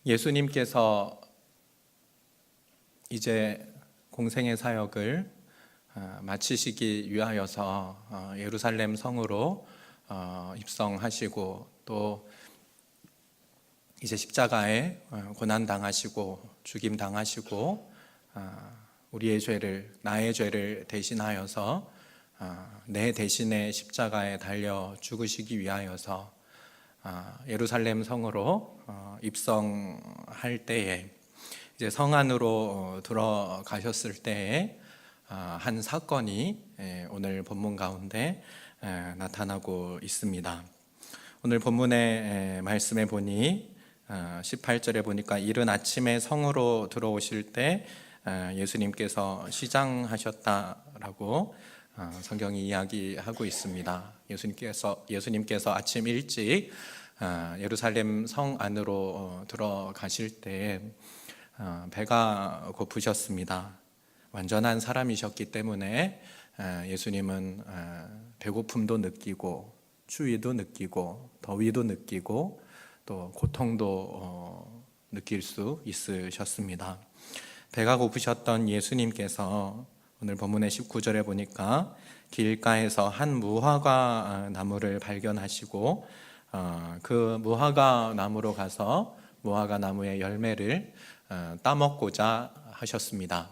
예수님께서 이제 공생의 사역을 마치시기 위하여서 예루살렘 성으로 입성하시고 또 이제 십자가에 고난당하시고 죽임당하시고 우리의 죄를, 나의 죄를 대신하여서 내 대신에 십자가에 달려 죽으시기 위하여서 예루살렘 성으로 입성할 때에 이제 성 안으로 들어가셨을 때에 한 사건이 오늘 본문 가운데 나타나고 있습니다. 오늘 본문의 말씀에 보니 18절에 보니까 이른 아침에 성으로 들어오실 때 예수님께서 시장하셨다라고 성경이 이야기하고 있습니다. 예수님께서 아침 일찍 예루살렘 성 안으로 들어가실 때 배가 고프셨습니다. 완전한 사람이셨기 때문에 예수님은 배고픔도 느끼고 추위도 느끼고 더위도 느끼고 또 고통도 느낄 수 있으셨습니다. 배가 고프셨던 예수님께서 오늘 본문의 19절에 보니까 길가에서 한 무화과 나무를 발견하시고 그 무화과 나무로 가서 무화과 나무의 열매를 따먹고자 하셨습니다.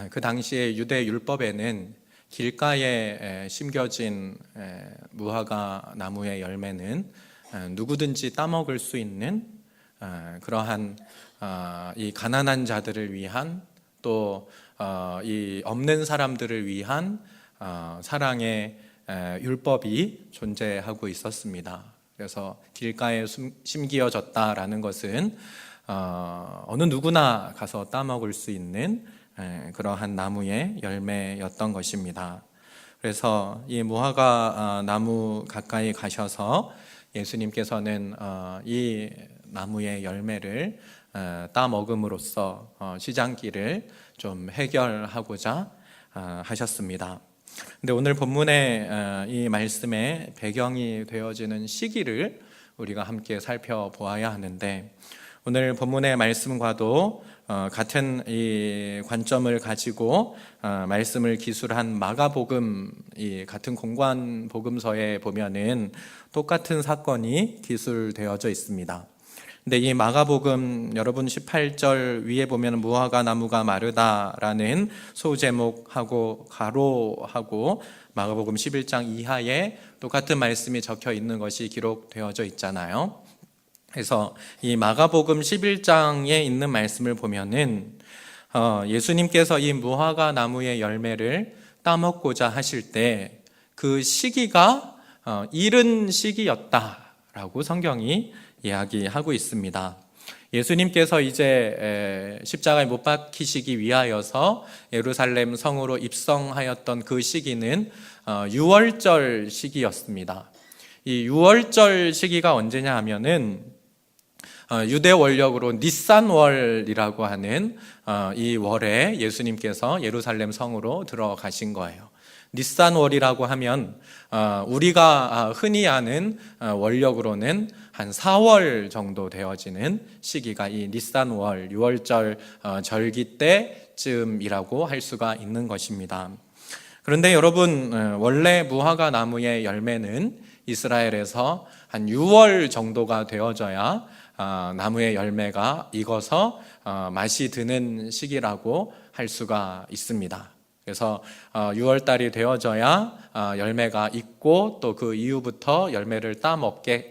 그 당시에 유대 율법에는 길가에 심겨진 무화과 나무의 열매는 누구든지 따먹을 수 있는 그러한 이 가난한 자들을 위한 또 이 없는 사람들을 위한 사랑의 율법이 존재하고 있었습니다. 그래서 길가에 심기어졌다라는 것은 어느 누구나 가서 따먹을 수 있는 그러한 나무의 열매였던 것입니다. 그래서 이 무화과 나무 가까이 가셔서 예수님께서는 이 나무의 열매를 따먹음으로써 시장길을 좀 해결하고자 하셨습니다. 근데 오늘 본문의 이 말씀의 배경이 되어지는 시기를 우리가 함께 살펴보아야 하는데, 오늘 본문의 말씀과도 같은 이 관점을 가지고 말씀을 기술한 마가복음, 이 같은 공관 복음서에 보면은 똑같은 사건이 기술되어져 있습니다. 근데 이 마가복음 여러분 18절 위에 보면 무화과 나무가 마르다라는 소제목하고 가로하고 마가복음 11장 이하에 똑같은 말씀이 적혀 있는 것이 기록되어져 있잖아요. 그래서 이 마가복음 11장에 있는 말씀을 보면은 예수님께서 이 무화과 나무의 열매를 따먹고자 하실 때 그 시기가 이른 시기였다라고 성경이 이야기하고 있습니다. 예수님께서 이제 십자가에 못 박히시기 위하여서 예루살렘 성으로 입성하였던 그 시기는 유월절 시기였습니다. 이 유월절 시기가 언제냐 하면은 유대 원력으로 니산월이라고 하는 이 월에 예수님께서 예루살렘 성으로 들어가신 거예요. 니산월이라고 하면 우리가 흔히 아는 원력으로는 한 4월 정도 되어지는 시기가 이 니산월, 유월절 절기 때쯤이라고 할 수가 있는 것입니다. 그런데 여러분, 원래 무화과 나무의 열매는 이스라엘에서 한 6월 정도가 되어져야 나무의 열매가 익어서 맛이 드는 시기라고 할 수가 있습니다. 그래서 6월달이 되어져야 열매가 익고 또 그 이후부터 열매를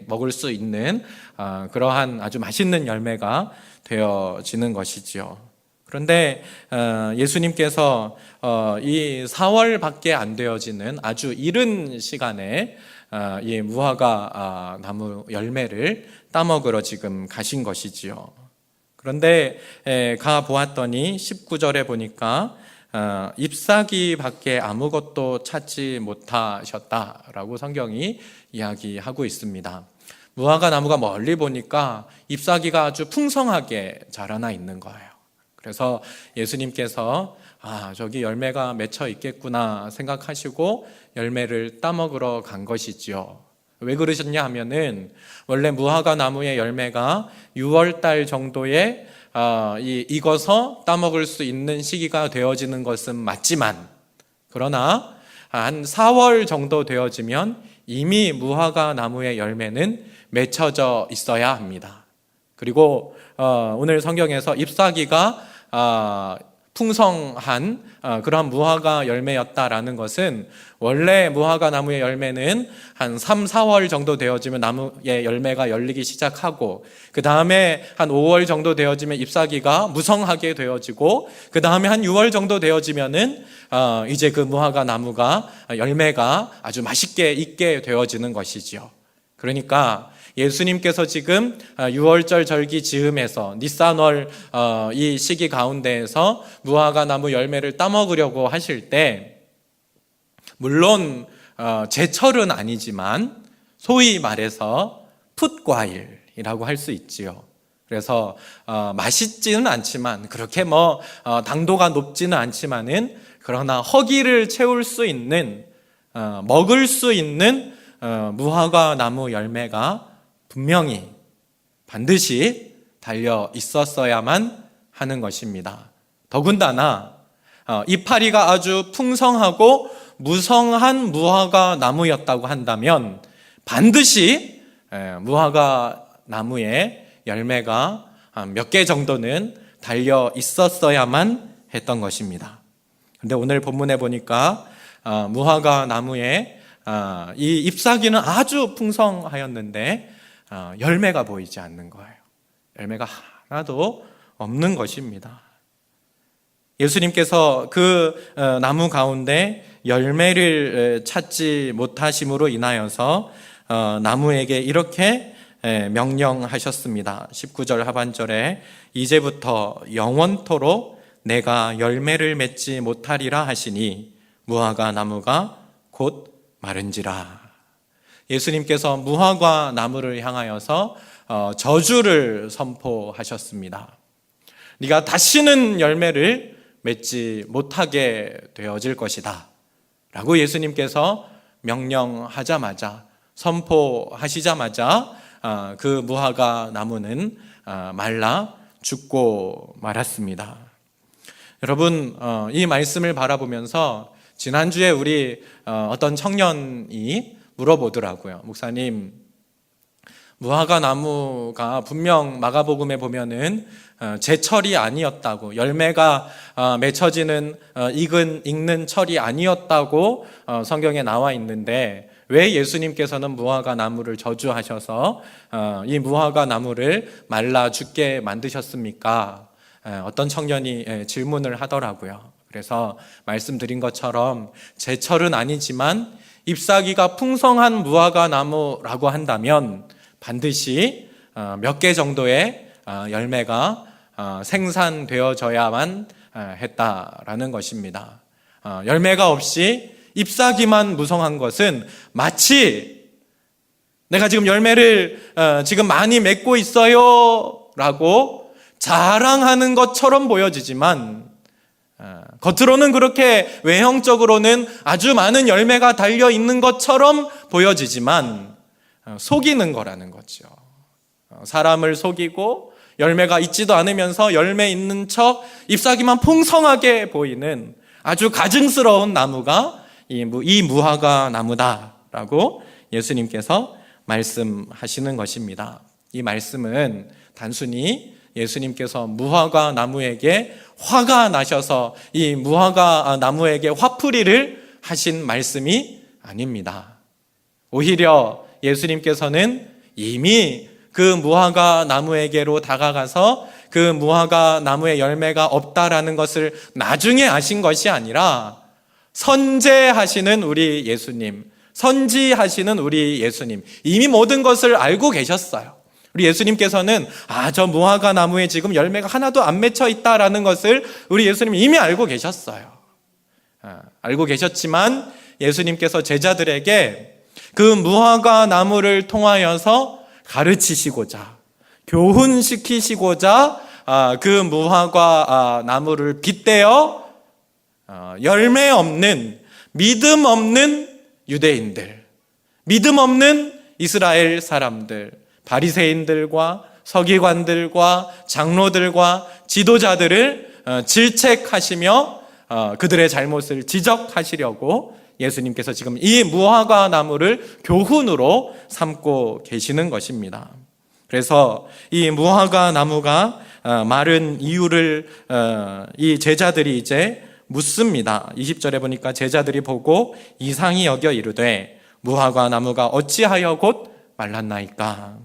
먹을 수 있는 그러한 아주 맛있는 열매가 되어지는 것이지요. 그런데 예수님께서 이 4월밖에 안 되어지는 아주 이른 시간에 이 무화과 나무 열매를 따먹으러 지금 가신 것이지요. 그런데 가 보았더니 19절에 보니까 잎사귀밖에 아무것도 찾지 못하셨다라고 성경이 이야기하고 있습니다. 무화과 나무가 멀리 보니까 잎사귀가 아주 풍성하게 자라나 있는 거예요. 그래서 예수님께서 저기 열매가 맺혀 있겠구나 생각하시고 열매를 따먹으러 간 것이지요. 왜 그러셨냐 하면은 원래 무화과 나무의 열매가 6월달 정도에 익어서 따먹을 수 있는 시기가 되어지는 것은 맞지만, 그러나 한 4월 정도 되어지면 이미 무화과 나무의 열매는 맺혀져 있어야 합니다. 그리고 오늘 성경에서 잎사귀가 풍성한 그런 무화과 열매였다라는 것은, 원래 무화과 나무의 열매는 한 3, 4월 정도 되어지면 나무의 열매가 열리기 시작하고, 그 다음에 한 5월 정도 되어지면 잎사귀가 무성하게 되어지고, 그 다음에 한 6월 정도 되어지면은 이제 그 무화과 나무가 열매가 아주 맛있게 익게 되어지는 것이지요. 그러니까 예수님께서 지금 6월절 절기 즈음에서 니산월 이 시기 가운데에서 무화과 나무 열매를 따먹으려고 하실 때, 물론 제철은 아니지만 소위 말해서 풋과일이라고 할 수 있지요. 그래서 맛있지는 않지만, 그렇게 당도가 높지는 않지만은, 그러나 허기를 채울 수 있는, 먹을 수 있는 무화과 나무 열매가 분명히 반드시 달려 있었어야만 하는 것입니다. 더군다나 이파리가 아주 풍성하고 무성한 무화과 나무였다고 한다면 반드시 무화과 나무에 열매가 몇 개 정도는 달려 있었어야만 했던 것입니다. 그런데 오늘 본문에 보니까 무화과 나무에 이 잎사귀는 아주 풍성하였는데 열매가 보이지 않는 거예요. 열매가 하나도 없는 것입니다. 예수님께서 그 나무 가운데 열매를 찾지 못하심으로 인하여서 나무에게 이렇게 명령하셨습니다. 19절 하반절에 이제부터 영원토록 내가 열매를 맺지 못하리라 하시니 무화과 나무가 곧 마른지라. 예수님께서 무화과 나무를 향하여서 저주를 선포하셨습니다. 네가 다시는 열매를 맺지 못하게 되어질 것이다 라고 예수님께서 명령하자마자, 선포하시자마자 그 무화과 나무는 말라 죽고 말았습니다. 여러분, 이 말씀을 바라보면서 지난주에 우리 어떤 청년이 물어보더라고요. 목사님, 무화과 나무가 분명 마가복음에 보면은 제철이 아니었다고, 열매가 맺혀지는 익는 철이 아니었다고 성경에 나와 있는데, 왜 예수님께서는 무화과 나무를 저주하셔서 이 무화과 나무를 말라 죽게 만드셨습니까? 어떤 청년이 질문을 하더라고요. 그래서 말씀드린 것처럼 제철은 아니지만 잎사귀가 풍성한 무화과 나무라고 한다면 반드시 몇 개 정도의 열매가 생산되어져야만 했다라는 것입니다. 열매가 없이 잎사귀만 무성한 것은 마치 내가 지금 열매를 지금 많이 맺고 있어요 라고 자랑하는 것처럼 보여지지만, 겉으로는 그렇게 외형적으로는 아주 많은 열매가 달려 있는 것처럼 보여지지만 속이는 거라는 거죠. 사람을 속이고 열매가 있지도 않으면서 열매 있는 척 잎사귀만 풍성하게 보이는 아주 가증스러운 나무가 이 무화과 나무다라고 예수님께서 말씀하시는 것입니다. 이 말씀은 단순히 예수님께서 무화과 나무에게 화가 나셔서 이 무화과 나무에게 화풀이를 하신 말씀이 아닙니다. 오히려 예수님께서는 이미 그 무화과 나무에게로 다가가서 그 무화과 나무의 열매가 없다라는 것을 나중에 아신 것이 아니라 선제하시는 우리 예수님, 선지하시는 우리 예수님, 이미 모든 것을 알고 계셨어요. 우리 예수님께서는 저 무화과 나무에 지금 열매가 하나도 안 맺혀 있다라는 것을 우리 예수님이 이미 알고 계셨어요. 알고 계셨지만 예수님께서 제자들에게 그 무화과 나무를 통하여서 가르치시고자, 교훈시키시고자 그 무화과 나무를 빗대어 열매 없는, 믿음 없는 유대인들, 믿음 없는 이스라엘 사람들, 바리새인들과 서기관들과 장로들과 지도자들을 질책하시며 그들의 잘못을 지적하시려고 예수님께서 지금 이 무화과 나무를 교훈으로 삼고 계시는 것입니다. 그래서 이 무화과 나무가 마른 이유를 이 제자들이 이제 묻습니다. 20절에 보니까 제자들이 보고 이상히 여겨 이르되 무화과 나무가 어찌하여 곧 말랐나이까.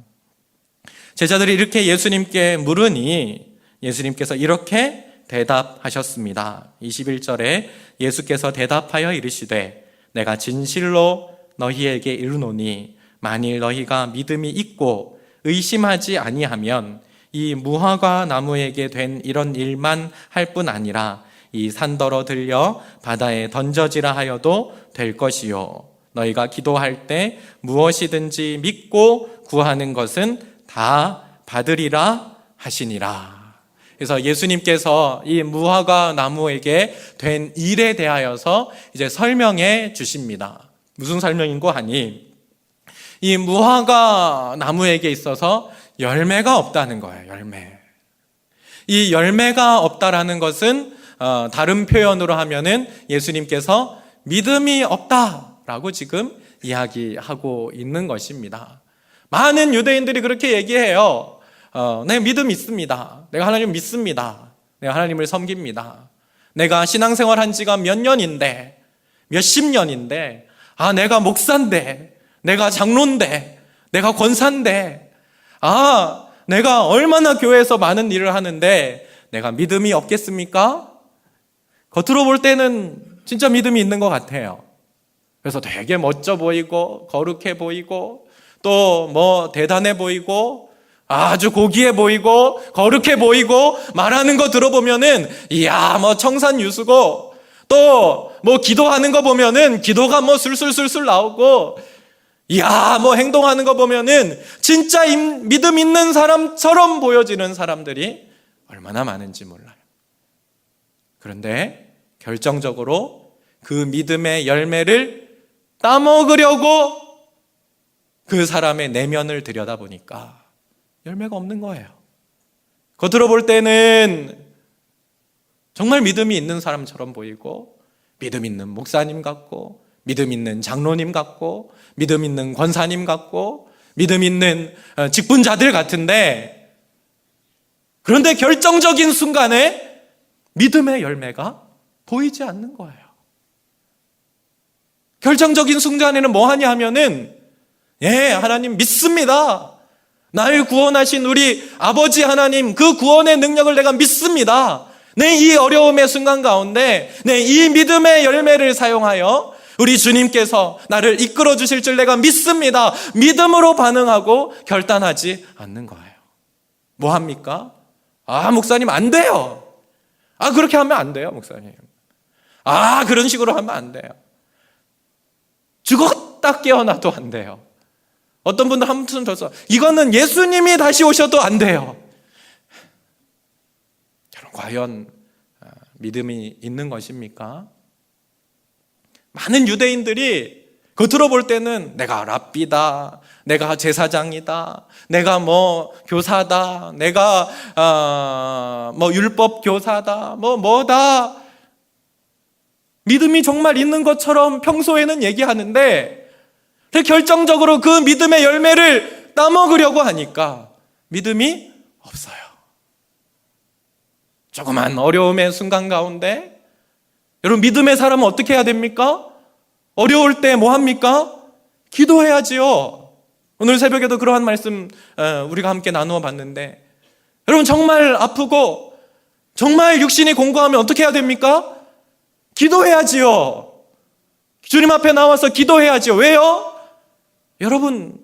제자들이 이렇게 예수님께 물으니 예수님께서 이렇게 대답하셨습니다. 21절에 예수께서 대답하여 이르시되 내가 진실로 너희에게 이르노니 만일 너희가 믿음이 있고 의심하지 아니하면 이 무화과 나무에게 된 이런 일만 할 뿐 아니라 이 산더러 들려 바다에 던져지라 하여도 될 것이요 너희가 기도할 때 무엇이든지 믿고 구하는 것은 다 받으리라 하시니라. 그래서 예수님께서 이 무화과 나무에게 된 일에 대하여서 이제 설명해 주십니다. 무슨 설명인고 하니 이 무화과 나무에게 있어서 열매가 없다는 거예요. 이 열매가 없다라는 것은 다른 표현으로 하면은 예수님께서 믿음이 없다라고 지금 이야기하고 있는 것입니다. 많은 유대인들이 그렇게 얘기해요. 내가 믿음 있습니다. 내가 하나님 믿습니다. 내가 하나님을 섬깁니다. 내가 신앙생활 한 지가 몇 년인데, 몇십 년인데, 내가 목사인데, 내가 장로인데, 내가 권사인데, 내가 얼마나 교회에서 많은 일을 하는데 내가 믿음이 없겠습니까? 겉으로 볼 때는 진짜 믿음이 있는 것 같아요. 그래서 되게 멋져 보이고 거룩해 보이고 또 뭐 대단해 보이고 아주 고귀해 보이고 거룩해 보이고 말하는 거 들어보면은 이야 뭐 청산유수고 또 뭐 기도하는 거 보면은 기도가 뭐 술술술술 나오고 이야 뭐 행동하는 거 보면은 진짜 믿음 있는 사람처럼 보여지는 사람들이 얼마나 많은지 몰라요. 그런데 결정적으로 그 믿음의 열매를 따먹으려고 그 사람의 내면을 들여다보니까 열매가 없는 거예요. 겉으로 볼 때는 정말 믿음이 있는 사람처럼 보이고 믿음 있는 목사님 같고 믿음 있는 장로님 같고 믿음 있는 권사님 같고 믿음 있는 직분자들 같은데 그런데 결정적인 순간에 믿음의 열매가 보이지 않는 거예요. 결정적인 순간에는 뭐 하냐 하면은 하나님 믿습니다. 날 구원하신 우리 아버지 하나님 그 구원의 능력을 내가 믿습니다. 이 어려움의 순간 가운데 이 믿음의 열매를 사용하여 우리 주님께서 나를 이끌어 주실 줄 내가 믿습니다. 믿음으로 반응하고 결단하지 않는 거예요. 뭐 합니까? 목사님 안 돼요. 그렇게 하면 안 돼요, 목사님. 그런 식으로 하면 안 돼요. 죽었다 깨어나도 안 돼요. 어떤 분들 한숨 더 이거는 예수님이 다시 오셔도 안 돼요. 여러분, 과연 믿음이 있는 것입니까? 많은 유대인들이 겉으로 볼 때는 내가 랍비다, 내가 제사장이다, 내가 뭐 교사다, 내가 뭐 율법 교사다, 뭐다 믿음이 정말 있는 것처럼 평소에는 얘기하는데 결정적으로 그 믿음의 열매를 따먹으려고 하니까 믿음이 없어요. 조그만 어려움의 순간 가운데 여러분 믿음의 사람은 어떻게 해야 됩니까? 어려울 때 뭐 합니까? 기도해야지요. 오늘 새벽에도 그러한 말씀 우리가 함께 나누어 봤는데 여러분 정말 아프고 정말 육신이 공고하면 어떻게 해야 됩니까? 기도해야지요. 주님 앞에 나와서 기도해야지요. 왜요? 여러분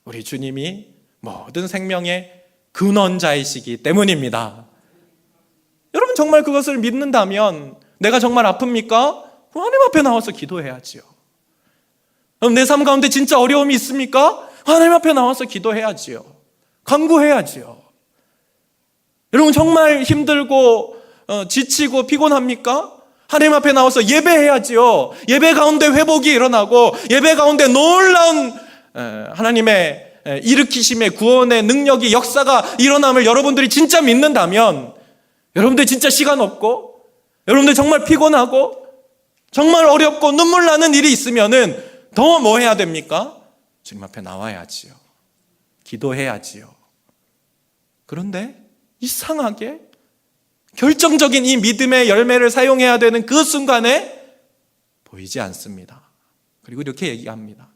우리 주님이 모든 생명의 근원자이시기 때문입니다. 여러분 정말 그것을 믿는다면 내가 정말 아픕니까? 하나님 앞에 나와서 기도해야지요. 그럼 내 삶 가운데 진짜 어려움이 있습니까? 하나님 앞에 나와서 기도해야지요. 간구해야지요. 여러분 정말 힘들고 지치고 피곤합니까? 하나님 앞에 나와서 예배해야지요. 예배 가운데 회복이 일어나고 예배 가운데 놀라운 하나님의 일으키심의 구원의 능력이 역사가 일어남을 여러분들이 진짜 믿는다면, 여러분들 진짜 시간 없고 여러분들 정말 피곤하고 정말 어렵고 눈물 나는 일이 있으면은 더 뭐 해야 됩니까? 주님 앞에 나와야지요. 기도해야지요. 그런데 이상하게 결정적인 이 믿음의 열매를 사용해야 되는 그 순간에 보이지 않습니다. 그리고 이렇게 얘기합니다.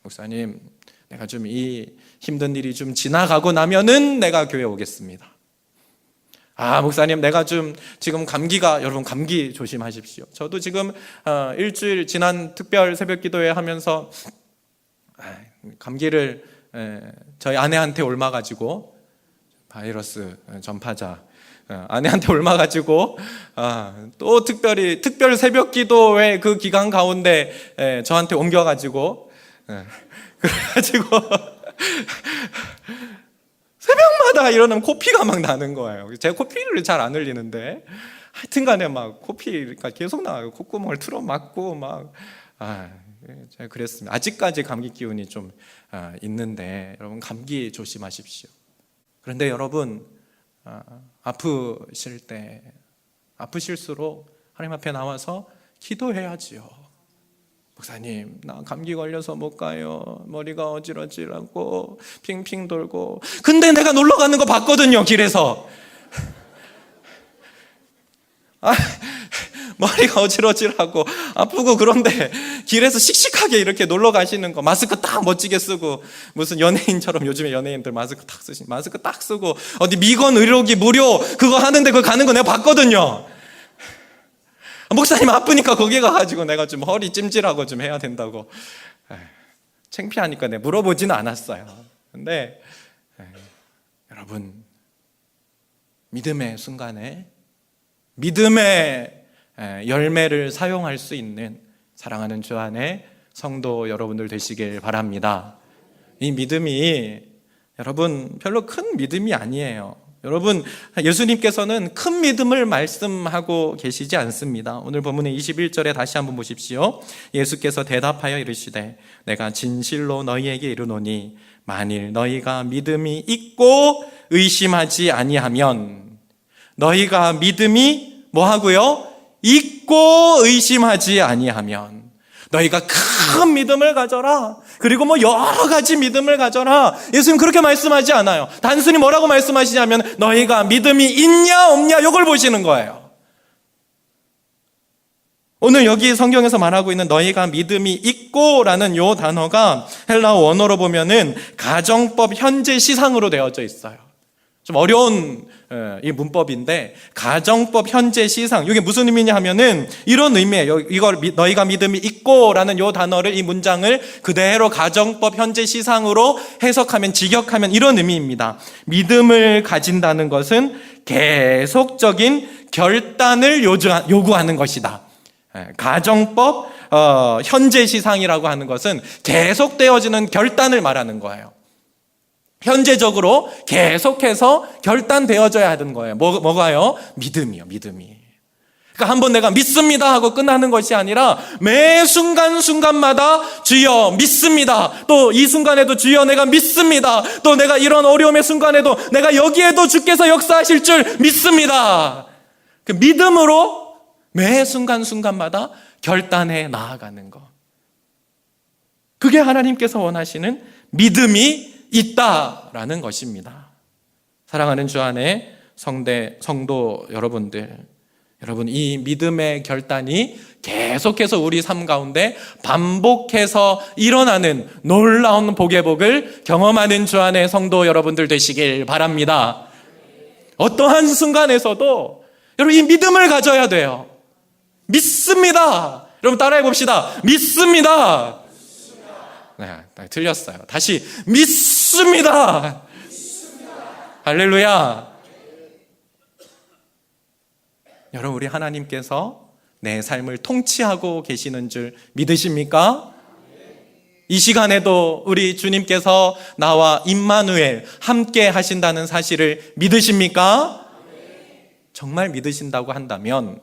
목사님, 내가 좀 이 힘든 일이 좀 지나가고 나면은 내가 교회 오겠습니다. 목사님, 내가 좀 지금 여러분 감기 조심하십시오. 저도 지금 일주일 지난 특별 새벽 기도회 하면서 감기를 저희 아내한테 옮아가지고, 바이러스 전파자 아내한테 옮아가지고 또 특별 새벽 기도회 그 기간 가운데 저한테 옮겨가지고, 그래가지고 새벽마다 일어나면 코피가 막 나는 거예요. 제가 코피를 잘 안 흘리는데 하여튼간에 막 코피가 계속 나와요. 콧구멍을 틀어 막고 막 제가 그랬습니다. 아직까지 감기 기운이 좀 있는데 여러분 감기 조심하십시오. 그런데 여러분 아프실수록 하나님 앞에 나와서 기도해야지요. 목사님, 나 감기 걸려서 못 가요. 머리가 어지러지라고 핑핑 돌고. 근데 내가 놀러 가는 거 봤거든요, 길에서. 머리가 어지러지라고 아프고, 그런데 길에서 씩씩하게 이렇게 놀러 가시는 거, 마스크 딱 멋지게 쓰고, 무슨 연예인처럼, 요즘에 연예인들 마스크 딱 쓰고 어디 미건 의료기 무료 그거 하는데 그거 가는 거 내가 봤거든요. 목사님 아프니까 거기 가가지고 내가 좀 허리 찜질하고 좀 해야 된다고. 창피하니까 내가 물어보지는 않았어요. 근데 여러분, 믿음의 순간에 믿음의 열매를 사용할 수 있는 사랑하는 주 안에 성도 여러분들 되시길 바랍니다. 이 믿음이 여러분 별로 큰 믿음이 아니에요. 여러분, 예수님께서는 큰 믿음을 말씀하고 계시지 않습니다. 오늘 본문의 21절에 다시 한번 보십시오. 예수께서 대답하여 이르시되 내가 진실로 너희에게 이르노니 만일 너희가 믿음이 있고 의심하지 아니하면, 너희가 믿음이 뭐하고요? 있고 의심하지 아니하면, 너희가 큰 믿음을 가져라. 그리고 여러 가지 믿음을 가져라. 예수님 그렇게 말씀하지 않아요. 단순히 뭐라고 말씀하시냐면 너희가 믿음이 있냐 없냐 이걸 보시는 거예요. 오늘 여기 성경에서 말하고 있는 너희가 믿음이 있고 라는 요 단어가 헬라어 원어로 보면은 가정법 현재 시상으로 되어져 있어요. 좀 어려운 이 문법인데, 가정법 현재 시상, 이게 무슨 의미냐 하면은 이런 의미예요. 이걸 너희가 믿음이 있고 라는 요 단어를, 이 문장을 그대로 가정법 현재 시상으로 해석하면, 직역하면 이런 의미입니다. 믿음을 가진다는 것은 계속적인 결단을 요구하는 것이다. 가정법 현재 시상이라고 하는 것은 계속되어지는 결단을 말하는 거예요. 현재적으로 계속해서 결단되어져야 하는 거예요. 뭐가요? 믿음이요, 믿음이. 그러니까 한번 내가 믿습니다 하고 끝나는 것이 아니라 매 순간순간마다 주여 믿습니다. 또 이 순간에도 주여 내가 믿습니다. 또 내가 이런 어려움의 순간에도 내가 여기에도 주께서 역사하실 줄 믿습니다. 그 믿음으로 매 순간순간마다 결단해 나아가는 것. 그게 하나님께서 원하시는 믿음이 있다라는 것입니다. 사랑하는 주 안에 성도 여러분들, 여러분 이 믿음의 결단이 계속해서 우리 삶 가운데 반복해서 일어나는 놀라운 복의 복을 경험하는 주 안에 성도 여러분들 되시길 바랍니다. 어떠한 순간에서도 여러분 이 믿음을 가져야 돼요. 믿습니다. 여러분 따라해 봅시다. 믿습니다. 네, 틀렸어요. 다시 믿습니다. 할렐루야. 여러분, 우리 하나님께서 내 삶을 통치하고 계시는 줄 믿으십니까? 이 시간에도 우리 주님께서 나와 임마누엘 함께 하신다는 사실을 믿으십니까? 정말 믿으신다고 한다면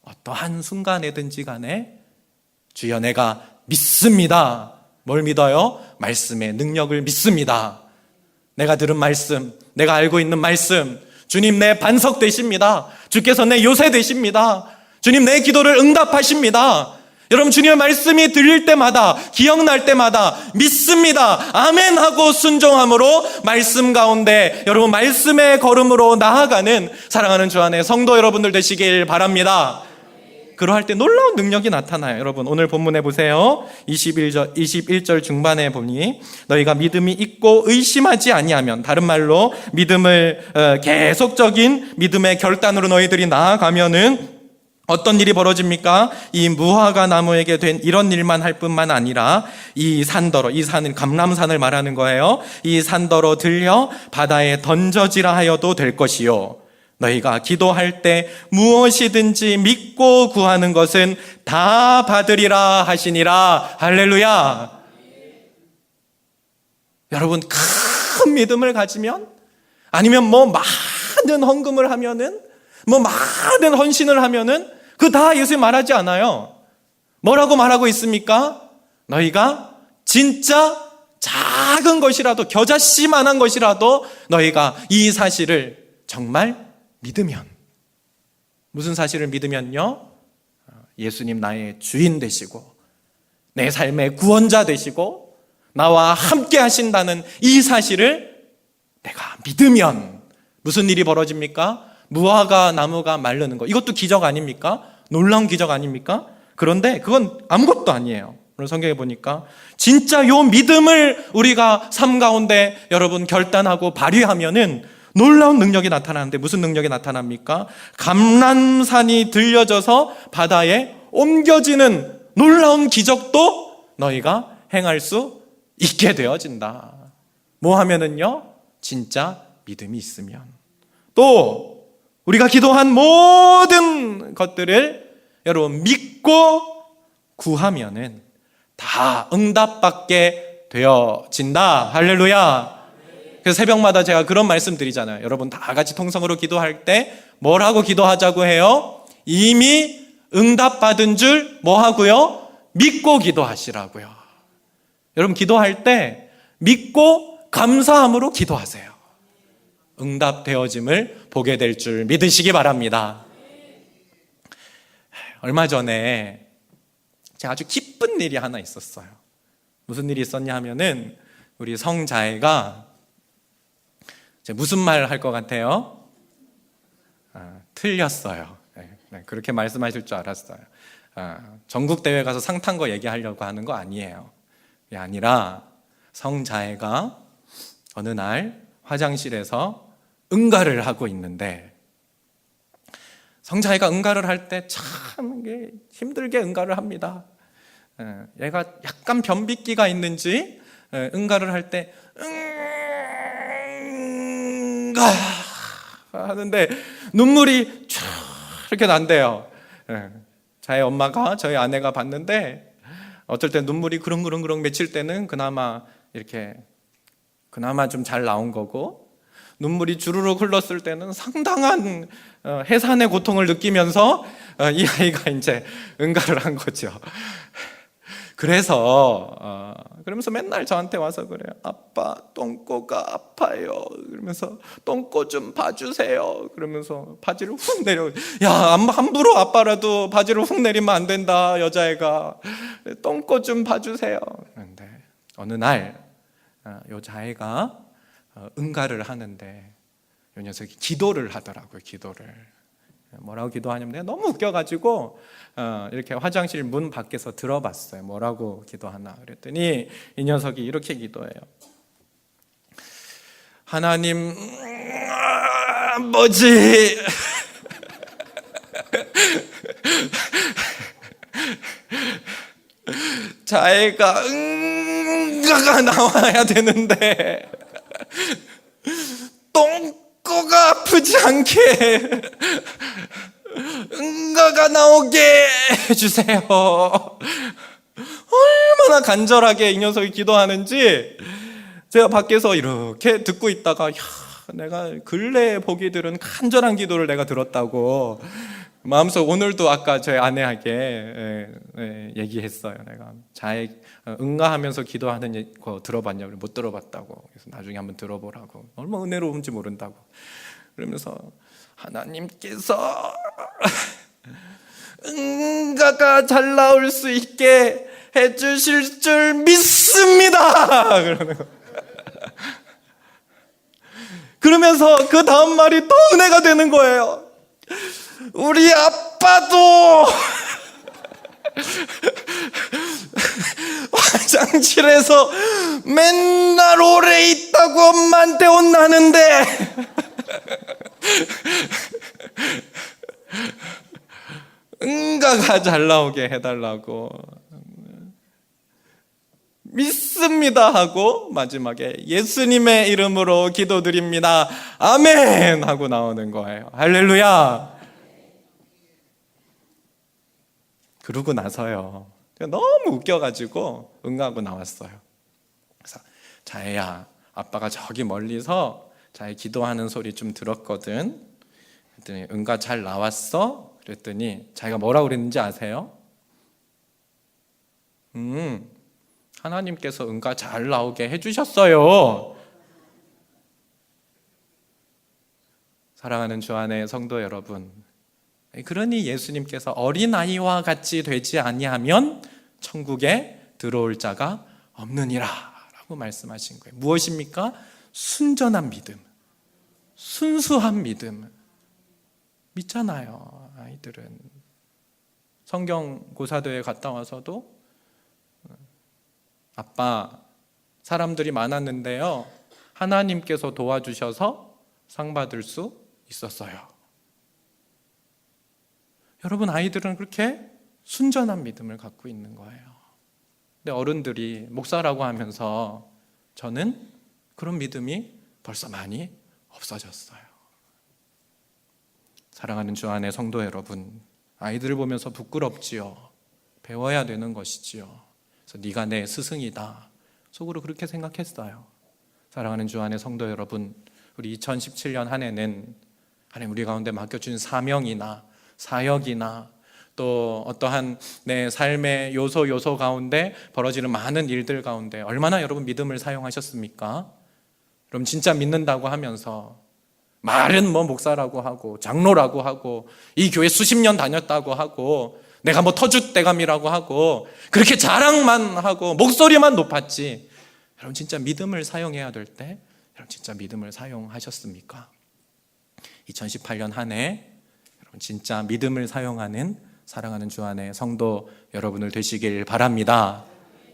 어떠한 순간에든지 간에 주여 내가 믿습니다 뭘 믿어요? 말씀의 능력을 믿습니다. 내가 들은 말씀, 내가 알고 있는 말씀, 주님 내 반석 되십니다. 주께서 내 요새 되십니다. 주님 내 기도를 응답하십니다. 여러분, 주님의 말씀이 들릴 때마다, 기억날 때마다 믿습니다. 아멘 하고 순종함으로 말씀 가운데 여러분 말씀의 걸음으로 나아가는 사랑하는 주 안에 성도 여러분들 되시길 바랍니다. 그러할 때 놀라운 능력이 나타나요. 여러분, 오늘 본문에 보세요. 21절 중반에 보니 너희가 믿음이 있고 의심하지 아니하면, 다른 말로 믿음을 계속적인 믿음의 결단으로 너희들이 나아가면은 어떤 일이 벌어집니까? 이 무화과 나무에게 된 이런 일만 할 뿐만 아니라 이 산더러, 이 산은 감람산을 말하는 거예요. 이 산더러 들려 바다에 던져지라 하여도 될 것이요, 너희가 기도할 때 무엇이든지 믿고 구하는 것은 다 받으리라 하시니라. 할렐루야. 여러분, 큰 믿음을 가지면, 아니면 많은 헌금을 하면은, 많은 헌신을 하면은 그 다 예수님 말하지 않아요. 뭐라고 말하고 있습니까? 너희가 진짜 작은 것이라도, 겨자씨만한 것이라도 너희가 이 사실을 정말 믿으면, 무슨 사실을 믿으면요? 예수님 나의 주인 되시고 내 삶의 구원자 되시고 나와 함께 하신다는 이 사실을 내가 믿으면 무슨 일이 벌어집니까? 무화과 나무가 마르는 거. 이것도 기적 아닙니까? 놀라운 기적 아닙니까? 그런데 그건 아무것도 아니에요. 오늘 성경에 보니까 진짜 요 믿음을 우리가 삶 가운데 여러분 결단하고 발휘하면은 놀라운 능력이 나타나는데, 무슨 능력이 나타납니까? 감람산이 들려져서 바다에 옮겨지는 놀라운 기적도 너희가 행할 수 있게 되어진다. 뭐 하면은요? 진짜 믿음이 있으면. 또 우리가 기도한 모든 것들을 여러분 믿고 구하면은 다 응답받게 되어진다. 할렐루야. 그래서 새벽마다 제가 그런 말씀 드리잖아요. 여러분 다 같이 통성으로 기도할 때 뭐라고 기도하자고 해요? 이미 응답받은 줄 뭐 하고요? 믿고 기도하시라고요. 여러분 기도할 때 믿고 감사함으로 기도하세요. 응답되어짐을 보게 될 줄 믿으시기 바랍니다. 얼마 전에 제가 아주 기쁜 일이 하나 있었어요. 무슨 일이 있었냐 하면은 우리 성자애가 무슨 말 할 것 같아요? 틀렸어요. 네, 그렇게 말씀하실 줄 알았어요. 전국대회 가서 상 탄 거 얘기하려고 하는 거 아니에요. 그게 아니라 성자애가 어느 날 화장실에서 응가를 하고 있는데, 성자애가 응가를 할 때 참 힘들게 응가를 합니다. 얘가 약간 변비기가 있는지 응가를 할 때 하는데 눈물이 촤 이렇게 난대요. 자의 엄마가, 저희 아내가 봤는데 어떨 때 눈물이 그렁그렁 맺힐 때는 그나마 좀 잘 나온 거고, 눈물이 주르륵 흘렀을 때는 상당한 해산의 고통을 느끼면서 이 아이가 이제 응가를 한 거죠. 그러면서 맨날 저한테 와서 그래요. 아빠, 똥꼬가 아파요. 그러면서 똥꼬 좀 봐주세요. 그러면서 바지를 훅 내려. 야, 함부로 아빠라도 바지를 훅 내리면 안 된다, 여자애가. 똥꼬 좀 봐주세요. 그런데 어느 날 여자애가 응가를 하는데 이 녀석이 기도를 하더라고요. 기도를. 뭐라고 기도하냐면, 내가 너무 웃겨가지고 이렇게 화장실 문 밖에서 들어봤어요. 뭐라고 기도하나 그랬더니 이 녀석이 이렇게 기도해요. 하나님, 뭐지? 자애가 응가가 나와야 되는데 똥꼬가 아프지 않게 응가가 나오게 해주세요. 얼마나 간절하게 이 녀석이 기도하는지 제가 밖에서 이렇게 듣고 있다가, 야, 내가 근래에 보기 들은 간절한 기도를 내가 들었다고. 마음속 오늘도 아까 저희 아내에게 얘기했어요. 내가 자의 응가하면서 기도하는 거 들어봤냐고. 못 들어봤다고. 그래서 나중에 한번 들어보라고. 얼마나 은혜로운지 모른다고. 그러면서 하나님께서 응가가 잘 나올 수 있게 해주실 줄 믿습니다. 그러는 거. 그러면서 그 다음 말이 또 은혜가 되는 거예요. 우리 아빠도 화장실에서 맨날 오래 있다고 엄마한테 혼나는데 응가가 잘 나오게 해달라고 믿습니다 하고 마지막에 예수님의 이름으로 기도드립니다. 아멘 하고 나오는 거예요. 할렐루야. 그러고 나서요. 너무 웃겨가지고 응가하고 나왔어요. 그래서 자애야, 아빠가 저기 멀리서 자애 기도하는 소리 좀 들었거든. 그랬더니 응가 잘 나왔어? 그랬더니 자기가 뭐라고 그랬는지 아세요? 하나님께서 응가 잘 나오게 해주셨어요. 사랑하는 주 안의 성도 여러분, 그러니 예수님께서 어린아이와 같이 되지 아니하면 천국에 들어올 자가 없느니라 라고 말씀하신 거예요. 무엇입니까? 순전한 믿음, 순수한 믿음. 믿잖아요. 아이들은 성경 고사도에 갔다 와서도 아빠, 사람들이 많았는데요, 하나님께서 도와주셔서 상 받을 수 있었어요. 여러분, 아이들은 그렇게 순전한 믿음을 갖고 있는 거예요. 근데 어른들이 목사라고 하면서 저는 그런 믿음이 벌써 많이 없어졌어요. 사랑하는 주 안의 성도 여러분, 아이들을 보면서 부끄럽지요. 배워야 되는 것이지요. 그래서 네가 내 스승이다, 속으로 그렇게 생각했어요. 사랑하는 주 안의 성도 여러분, 우리 2017년 한 해는 하나님 우리 가운데 맡겨준 사명이나 사역이나 또 어떠한 내 삶의 요소 가운데 벌어지는 많은 일들 가운데 얼마나 여러분 믿음을 사용하셨습니까? 여러분 진짜 믿는다고 하면서 말은 뭐 목사라고 하고 장로라고 하고 이 교회 수십 년 다녔다고 하고 내가 뭐 터줏대감이라고 하고 그렇게 자랑만 하고 목소리만 높았지, 여러분 진짜 믿음을 사용해야 될 때 여러분 진짜 믿음을 사용하셨습니까? 2018년 한 해 여러분 진짜 믿음을 사용하는 사랑하는 주 안의 성도 여러분을 되시길 바랍니다.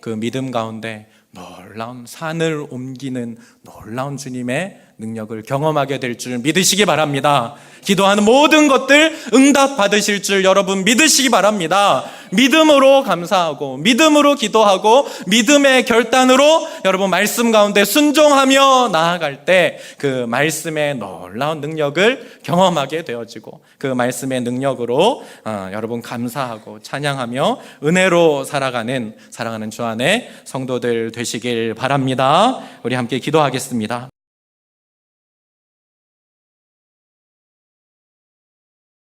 그 믿음 가운데 놀라운 산을 옮기는 놀라운 주님의 능력을 경험하게 될 줄 믿으시기 바랍니다. 기도하는 모든 것들 응답 받으실 줄 여러분 믿으시기 바랍니다. 믿음으로 감사하고 믿음으로 기도하고 믿음의 결단으로 여러분 말씀 가운데 순종하며 나아갈 때 그 말씀의 놀라운 능력을 경험하게 되어지고 그 말씀의 능력으로 여러분 감사하고 찬양하며 은혜로 살아가는 사랑하는 주 안의 성도들 되시길 바랍니다. 우리 함께 기도하겠습니다.